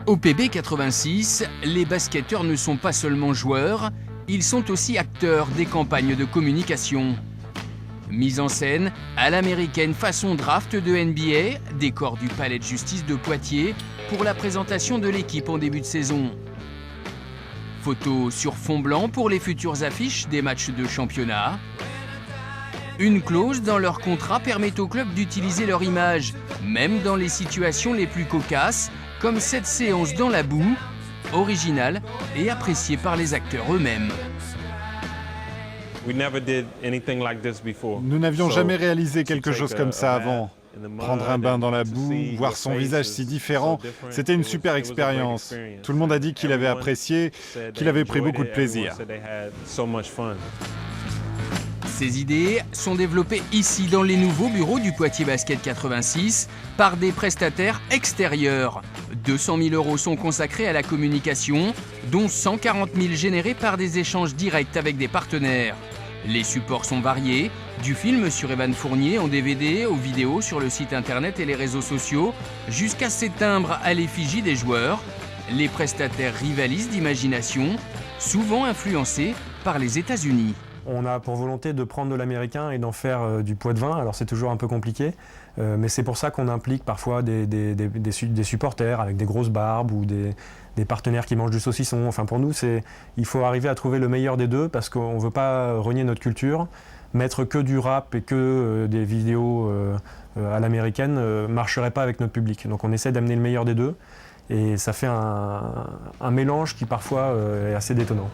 Au PB 86, les basketteurs ne sont pas seulement joueurs, ils sont aussi acteurs des campagnes de communication. Mise en scène à l'américaine façon draft de NBA, décor du palais de justice de Poitiers pour la présentation de l'équipe en début de saison. Photos sur fond blanc pour les futures affiches des matchs de championnat. Une clause dans leur contrat permet au club d'utiliser leur image, même dans les situations les plus cocasses, comme cette séance dans la boue, originale et appréciée par les acteurs eux-mêmes. Nous n'avions jamais réalisé quelque chose comme ça avant. Prendre un bain dans la boue, voir son visage si différent, c'était une super expérience. Tout le monde a dit qu'il avait apprécié, qu'il avait pris beaucoup de plaisir. Ces idées sont développées ici dans les nouveaux bureaux du Poitiers Basket 86 par des prestataires extérieurs. 200 000 € sont consacrés à la communication, dont 140 000 générés par des échanges directs avec des partenaires. Les supports sont variés, du film sur Evan Fournier en DVD aux vidéos sur le site internet et les réseaux sociaux, jusqu'à ces timbres à l'effigie des joueurs. Les prestataires rivalisent d'imagination, souvent influencés par les États-Unis. On a pour volonté de prendre de l'américain et d'en faire du poids de vin, alors c'est toujours un peu compliqué, mais c'est pour ça qu'on implique parfois des supporters avec des grosses barbes ou des partenaires qui mangent du saucisson. Enfin pour nous, il faut arriver à trouver le meilleur des deux parce qu'on ne veut pas renier notre culture. Mettre que du rap et que des vidéos à l'américaine ne marcherait pas avec notre public. Donc on essaie d'amener le meilleur des deux et ça fait un mélange qui parfois est assez détonnant.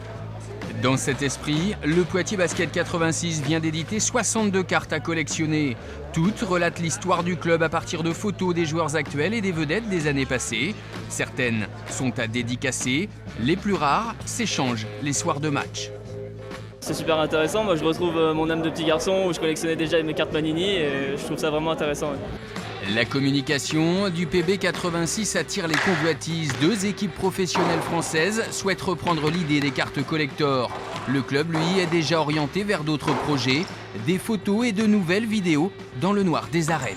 Dans cet esprit, le Poitiers Basket 86 vient d'éditer 62 cartes à collectionner. Toutes relatent l'histoire du club à partir de photos des joueurs actuels et des vedettes des années passées. Certaines sont à dédicacer, les plus rares s'échangent les soirs de match. C'est super intéressant, moi je retrouve mon âme de petit garçon où je collectionnais déjà mes cartes Panini et je trouve ça vraiment intéressant. La communication du PB 86 attire les convoitises. 2 équipes professionnelles françaises souhaitent reprendre l'idée des cartes collector. Le club, lui, est déjà orienté vers d'autres projets, des photos et de nouvelles vidéos dans le noir des arènes.